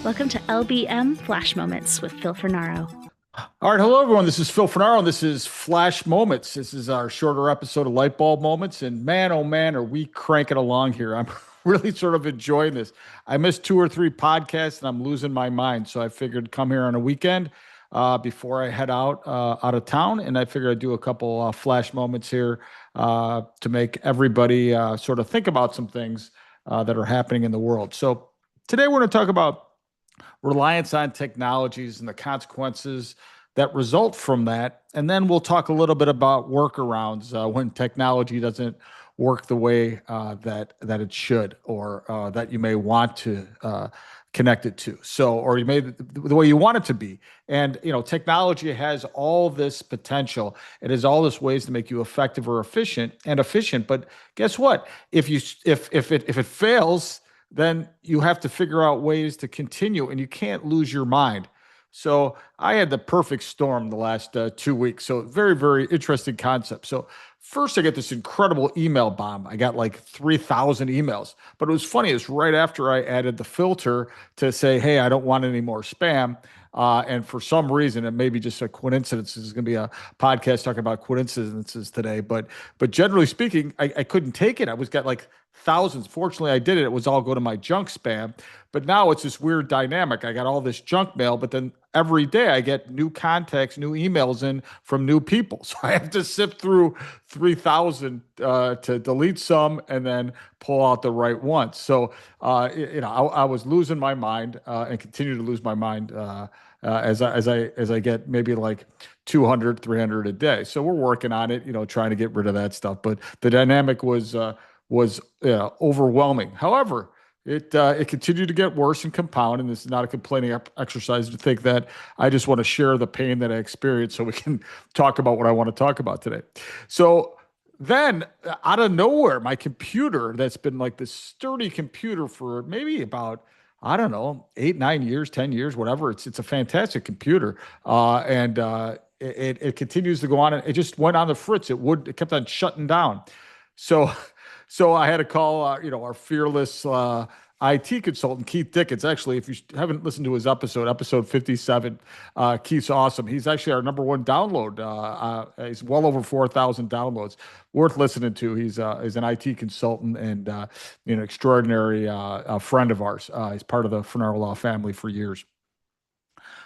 Welcome to LBM Flash Moments with Phil Fornaro. All right, hello everyone. This is Phil Fornaro, and this is Flash Moments. This is our shorter episode of Light Bulb Moments, and man, oh man, are we cranking along here? I'm really sort of enjoying this. I missed two or three podcasts, and I'm losing my mind. So I figured come here on a weekend before I head out of town, and I figured I'd do a couple Flash Moments here to make everybody sort of think about some things that are happening in the world. So today we're going to talk about reliance on technologies and the consequences that result from that. And then we'll talk a little bit about workarounds when technology doesn't work the way that it should, or that you may want to connect it to. So, or you may the way you want it to be. And technology has all this potential. It has all this ways to make you effective or efficient. But guess what? If it fails, then you have to figure out ways to continue, and you can't lose your mind. So I had the perfect storm the last 2 weeks. So very, very interesting concept. So first I get this incredible email bomb. I got like 3,000 emails, but it was funny. It's right after I added the filter to say, hey, I don't want any more spam. And for some reason, it may be just a coincidence. This is going to be a podcast talking about coincidences today. But generally speaking, I couldn't take it. I was got like thousands. Fortunately, I did it. It was all go to my junk spam. But now it's this weird dynamic. I got all this junk mail, but then every day I get new contacts, new emails in from new people. So I have to sift through 3,000 to delete some and then pull out the right ones. So, I was losing my mind and continue to lose my mind as I get maybe like 200, 300 a day. So we're working on it, trying to get rid of that stuff. But the dynamic was overwhelming. However, it continued to get worse and compound, and this is not a complaining exercise to think that I just want to share the pain that I experienced so we can talk about what I want to talk about today. So then, out of nowhere, my computer that's been like this sturdy computer for maybe about, I don't know, 8, 9 years, 10 years, whatever. It's a fantastic computer, and it continues to go on. And it just went on the fritz. It kept on shutting down. So I had to call, our fearless IT consultant, Keith Dickens. Actually, if you haven't listened to his episode 57, Keith's awesome. He's actually our number one download. He's well over 4,000 downloads. Worth listening to. He's an IT consultant and an extraordinary friend of ours. He's part of the Fornaro Law family for years.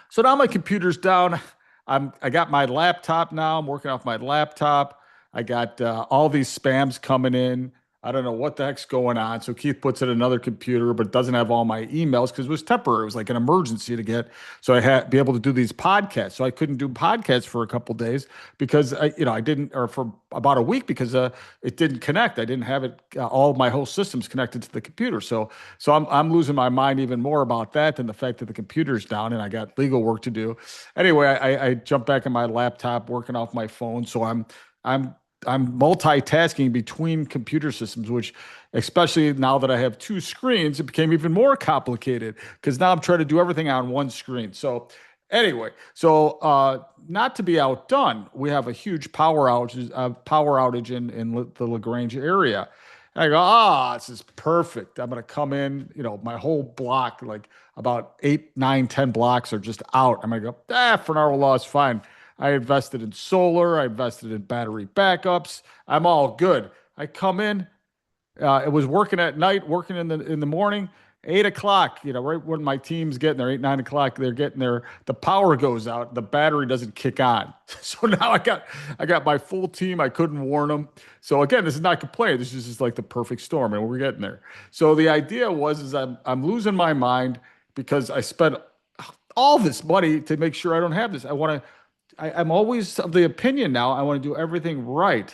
So now my computer's down. I got my laptop now. I'm working off my laptop. I got all these spams coming in. I don't know what the heck's going on. So Keith puts in another computer, but it doesn't have all my emails because it was temporary. It was like an emergency to get. So I had to be able to do these podcasts. So I couldn't do podcasts for a couple of days because I didn't, or for about a week because it didn't connect. I didn't have it. All of my whole systems connected to the computer. So I'm losing my mind even more about that than the fact that the computer's down and I got legal work to do. Anyway, I jumped back on my laptop, working off my phone. So I'm multitasking between computer systems, which, especially now that I have two screens, it became even more complicated because now I'm trying to do everything on one screen. So anyway, not to be outdone, we have a huge power outage in the LaGrange area. And I go, this is perfect. I'm going to come in, my whole block, like about 8, 9, 10 blocks are just out. I'm going to go, Fornaro Law is fine. I invested in solar. I invested in battery backups. I'm all good. I come in. It was working at night, working in the morning, 8 o'clock. Right when my team's getting there, 8, 9 o'clock, they're getting there. The power goes out. The battery doesn't kick on. So now I got my full team. I couldn't warn them. So again, this is not complaining. This is just like the perfect storm, and we're getting there. So the idea is I'm losing my mind because I spent all this money to make sure I don't have this. I'm always of the opinion now I want to do everything right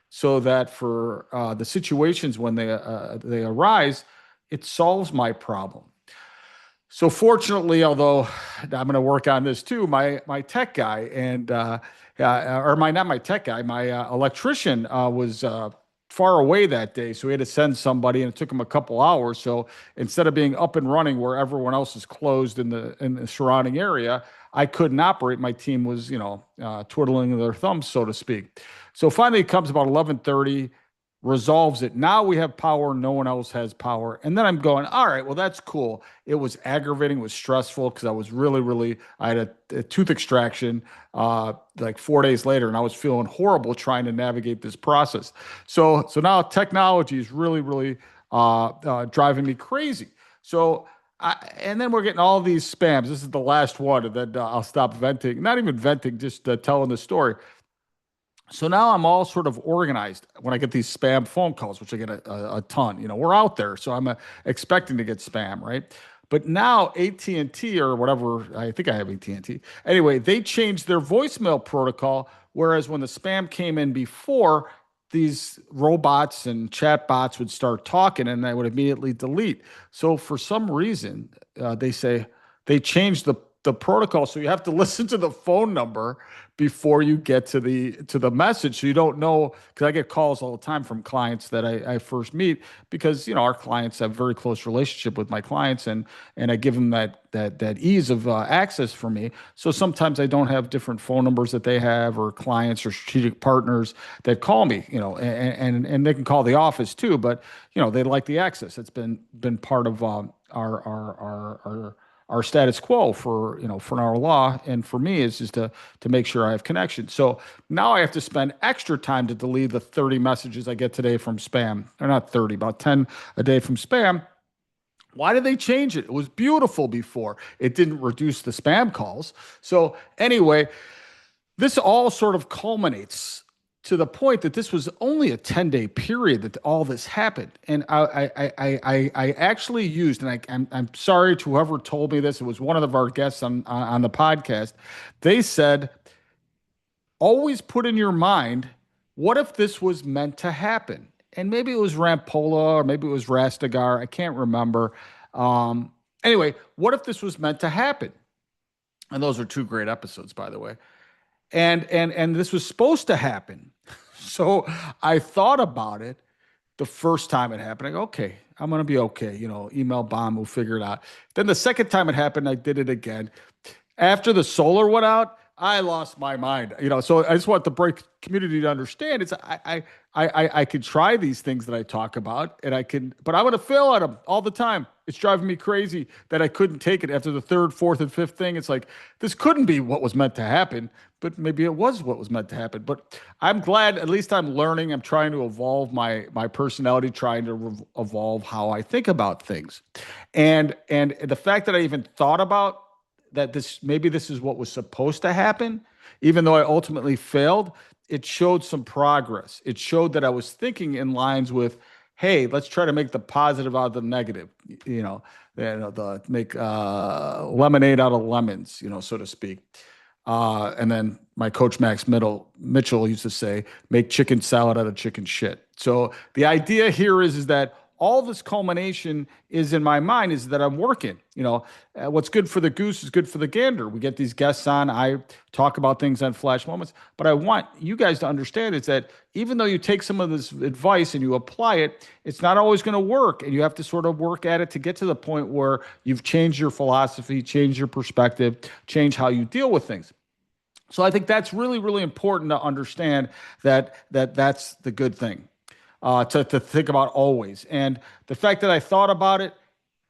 so that for the situations when they arise, it solves my problem. So fortunately, although I'm going to work on this too, my tech guy not my tech guy, my electrician was far away that day, so he had to send somebody, and it took him a couple hours. So instead of being up and running where everyone else is closed in the surrounding area, I couldn't operate. My team was, twiddling their thumbs, so to speak. So finally, it comes about 11:30. resolves it. Now we have power. No one else has power. And then I'm going, all right, well, that's cool. It was aggravating, it was stressful because I was really, I had a tooth extraction like 4 days later, and I was feeling horrible trying to navigate this process. So now technology is really driving me crazy. So and then we're getting all these spams. This is the last one, and then I'll stop venting. Not even venting, just telling the story. So now I'm all sort of organized when I get these spam phone calls, which I get a ton. We're out there, so I'm expecting to get spam, right? But now AT&T or whatever, I think I have AT&T. Anyway, they changed their voicemail protocol, whereas when the spam came in before, these robots and chat bots would start talking and I would immediately delete. So for some reason, they say they changed the protocol, so you have to listen to the phone number before you get to the message. So you don't know, because I get calls all the time from clients that I first meet, because our clients have very close relationship with my clients, and I give them that ease of access for me. So sometimes I don't have different phone numbers that they have, or clients or strategic partners that call me, and they can call the office too, but they like the access. It's been part of our status quo for our law, and for me is just to make sure I have connection. So now I have to spend extra time to delete the 30 messages I get today from spam. Or not 30, about 10 a day from spam. Why did they change it? It was beautiful before. It didn't reduce the spam calls. So anyway, this all sort of culminates to the point that this was only a 10-day period that all this happened. And I actually used, and I'm sorry to whoever told me this, it was one of our guests on the podcast. They said, always put in your mind, what if this was meant to happen? And maybe it was Rampolla, or maybe it was Rastegar. I can't remember. Anyway, what if this was meant to happen? And those are two great episodes, by the way. And this was supposed to happen. So I thought about it the first time it happened. I go, okay, I'm going to be okay. Email bomb, we'll figure it out. Then the second time it happened, I did it again. After the solar went out, I lost my mind. So I just want the break community to understand. It's I can try these things that I talk about, but I'm going to fail at them all the time. It's driving me crazy that I couldn't take it after the third, fourth, and fifth thing. It's like, this couldn't be what was meant to happen, but maybe it was what was meant to happen. But I'm glad, at least I'm learning. I'm trying to evolve my personality, trying to evolve how I think about things. And the fact that I even thought about that maybe this is what was supposed to happen, even though I ultimately failed, it showed some progress. It showed that I was thinking in lines with, hey, let's try to make the positive out of the negative, make lemonade out of lemons, so to speak. And then my coach, Max Mitchell used to say, make chicken salad out of chicken shit. So the idea here is that all this culmination is in my mind is that I'm working. What's good for the goose is good for the gander. We get these guests on. I talk about things on Flash Moments, but I want you guys to understand is that even though you take some of this advice and you apply it, it's not always going to work. And you have to sort of work at it to get to the point where you've changed your philosophy, changed your perspective, changed how you deal with things. So I think that's really important to understand that's the good thing. To think about always. And the fact that I thought about it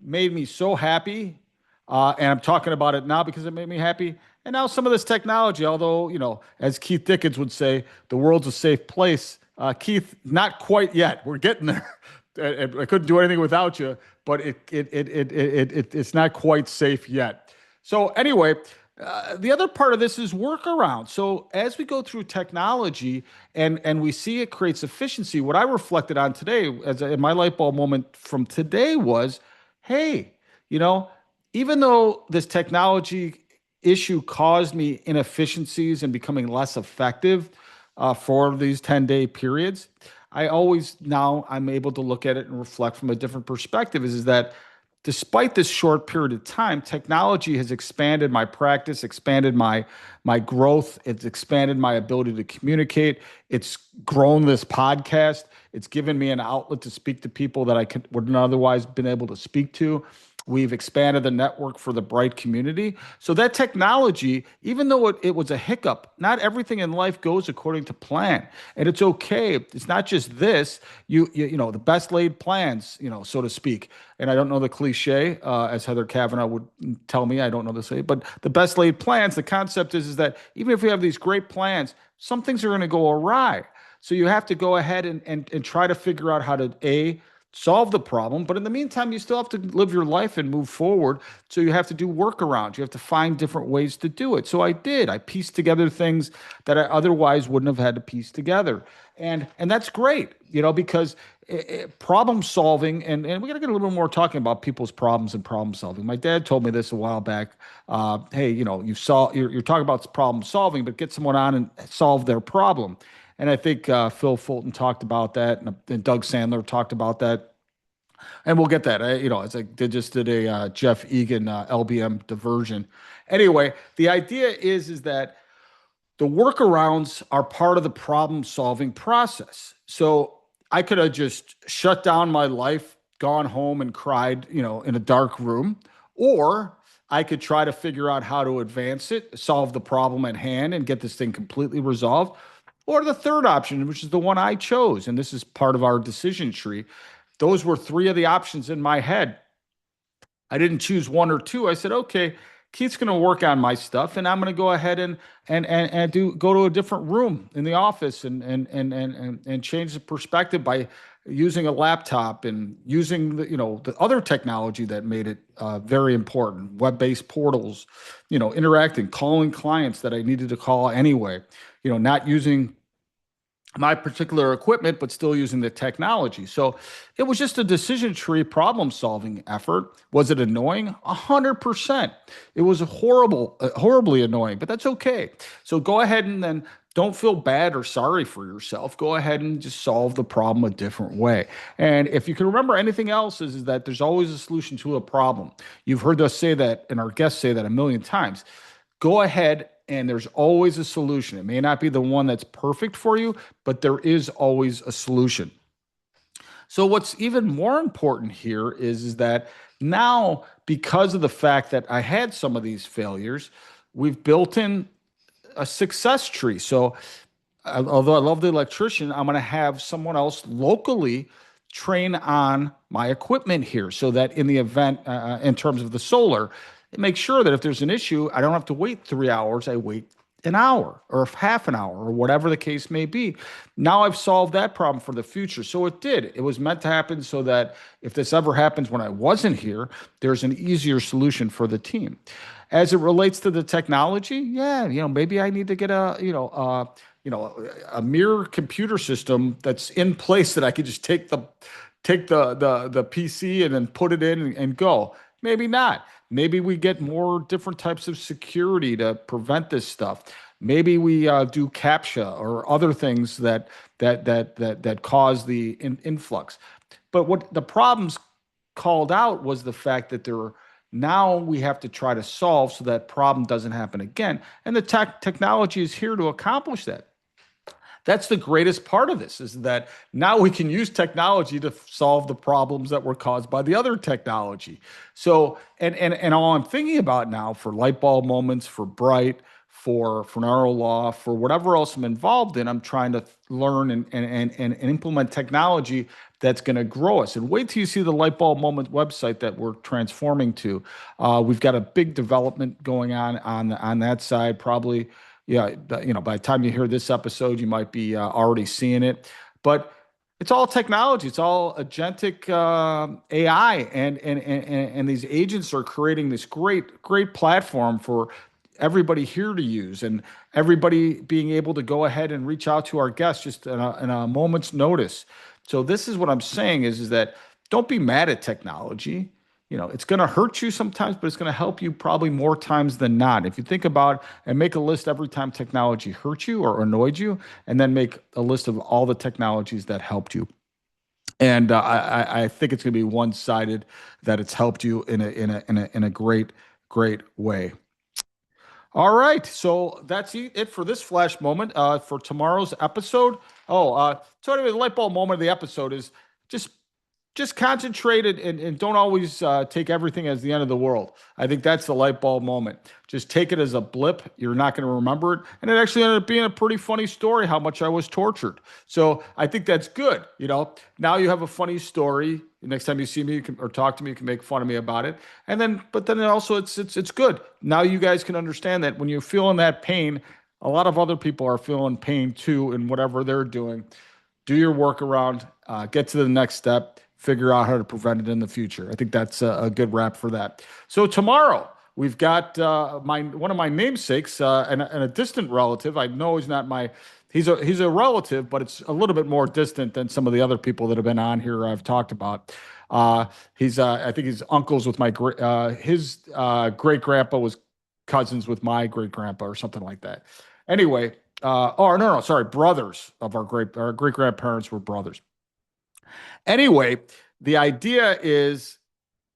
made me so happy. And I'm talking about it now because it made me happy. And now some of this technology, although, as Keith Dickens would say, the world's a safe place. Keith, not quite yet. We're getting there. I couldn't do anything without you, but it's not quite safe yet. So anyway, the other part of this is workaround. So as we go through technology and we see it creates efficiency, what I reflected on today in my light bulb moment from today was, hey, even though this technology issue caused me inefficiencies and becoming less effective for these 10-day periods, I'm able to look at it and reflect from a different perspective is that despite this short period of time, technology has expanded my practice, expanded my growth. It's expanded my ability to communicate. It's grown this podcast. It's given me an outlet to speak to people that I wouldn't otherwise been able to speak to. We've expanded the network for the Bright community. So that technology, even though it was a hiccup, not everything in life goes according to plan, and it's okay. It's not just this. You know the best laid plans, so to speak. And I don't know the cliche, as Heather Kavanaugh would tell me. I don't know the say, but the best laid plans. The concept is that even if we have these great plans, some things are going to go awry. So you have to go ahead and try to figure out how to solve the problem. But in the meantime, you still have to live your life and move forward. So you have to do workarounds. You have to find different ways to do it. So I did. I pieced together things that I otherwise wouldn't have had to piece together. And that's great, because problem solving, and we got to get a little bit more talking about people's problems and problem solving. My dad told me this a while back. Hey, you're talking about problem solving, but get someone on and solve their problem. And I think Phil Fulton talked about that, and Doug Sandler talked about that. And we'll get that. As I just did a Jeff Egan LBM diversion. Anyway, the idea is that the workarounds are part of the problem solving process. So I could have just shut down my life, gone home and cried, in a dark room, or I could try to figure out how to advance it, solve the problem at hand, and get this thing completely resolved. Or the third option, which is the one I chose, and this is part of our decision tree. Those were three of the options in my head. I didn't choose one or two. I said, okay, Keith's going to work on my stuff, and I'm going to go ahead and go to a different room in the office and change the perspective by using a laptop and using the other technology that made it very important, web-based portals, interacting, calling clients that I needed to call anyway, not using my particular equipment, but still using the technology. So it was just a decision tree problem solving effort. Was it annoying? 100%. It was horribly annoying, but that's okay. So go ahead and then don't feel bad or sorry for yourself. Go ahead and just solve the problem a different way. And if you can remember anything else, is that there's always a solution to a problem. You've heard us say that, and our guests say that a million times. Go ahead, and there's always a solution. It may not be the one that's perfect for you, but there is always a solution. So what's even more important here is that now, because of the fact that I had some of these failures, we've built in a success tree. So although I love the electrician, I'm going to have someone else locally train on my equipment here so that in the event, in terms of the solar, it makes sure that if there's an issue, I don't have to wait 3 hours. I wait an hour or half an hour or whatever the case may be. Now I've solved that problem for the future. So it did. It was meant to happen so that if this ever happens when I wasn't here, there's an easier solution for the team. As it relates to the technology, yeah, maybe I need to get a mirror computer system that's in place that I could just take the PC and then put it in and go. Maybe not. Maybe we get more different types of security to prevent this stuff. Maybe we do CAPTCHA or other things that cause the influx. But what the problems called out was the fact that now we have to try to solve so that problem doesn't happen again. And the technology is here to accomplish that. That's the greatest part of this, is that now we can use technology to solve the problems that were caused by the other technology. So, and all I'm thinking about now for light bulb moments, for Bright, for Fornaro Law, for whatever else I'm involved in, I'm trying to learn and implement technology that's going to grow us. And wait till you see the Light Bulb Moment website that we're transforming to. We've got a big development going on that side, probably. Yeah, by the time you hear this episode, you might be already seeing it. But it's all technology. It's all agentic AI, and these agents are creating this great platform for everybody here to use, and everybody being able to go ahead and reach out to our guests just in a moment's notice. So this is what I'm saying is that don't be mad at technology. It's going to hurt you sometimes, but it's going to help you probably more times than not. If you think about and make a list every time technology hurt you or annoyed you, and then make a list of all the technologies that helped you. And I think it's going to be one-sided that it's helped you in a great way. All right, so that's it for this flash moment. For tomorrow's episode. So anyway, the light bulb moment of the episode is just just concentrate and don't always take everything as the end of the world. I think that's the light bulb moment. Just take it as a blip. You're not going to remember it. And it actually ended up being a pretty funny story how much I was tortured. So I think that's good. Now you have a funny story. Next time you see me or talk to me, you can make fun of me about it. But then also it's good. Now you guys can understand that when you're feeling that pain, a lot of other people are feeling pain too in whatever they're doing. Do your workaround, get to the next step, figure out how to prevent it in the future. I think that's a good wrap for that. So tomorrow we've got my one of my namesakes and a distant relative. I know he's not my he's a relative, but it's a little bit more distant than some of the other people that have been on here I've talked about. He's I think he's uncles with his great grandpa was cousins with my great grandpa or something like that. Anyway, oh no, sorry, brothers of our great grandparents were brothers. Anyway, the idea is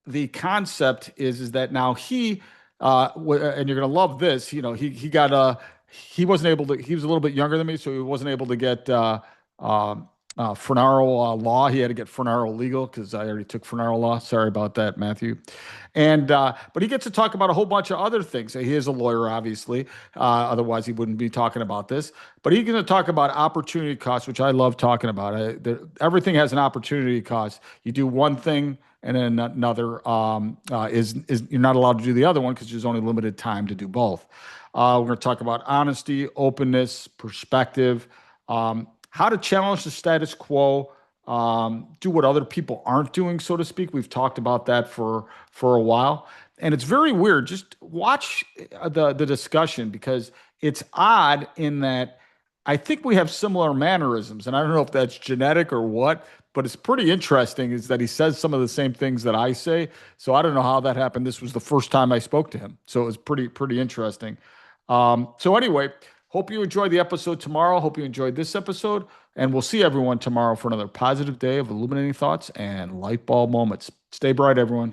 the concept is that now and you're gonna love this. He got he wasn't able to. He was a little bit younger than me, so he wasn't able to get Fornaro law. He had to get Fornaro legal because I already took Fornaro law. Sorry about that, Matthew. And but he gets to talk about a whole bunch of other things. He is a lawyer, obviously. Otherwise, he wouldn't be talking about this. But he's going to talk about opportunity costs, which I love talking about. Everything has an opportunity cost. You do one thing, and then another is you're not allowed to do the other one because there's only limited time to do both. We're going to talk about honesty, openness, perspective, how to challenge the status quo, do what other people aren't doing, so to speak. We've talked about that for a while, and it's very weird. Just watch the discussion because it's odd in that I think we have similar mannerisms, and I don't know if that's genetic or what, but it's pretty interesting. Is that he says some of the same things that I say, so I don't know how that happened. This was the first time I spoke to him, so it was pretty interesting. So anyway, hope you enjoyed the episode tomorrow. Hope you enjoyed this episode. And we'll see everyone tomorrow for another positive day of illuminating thoughts and light bulb moments. Stay bright, everyone.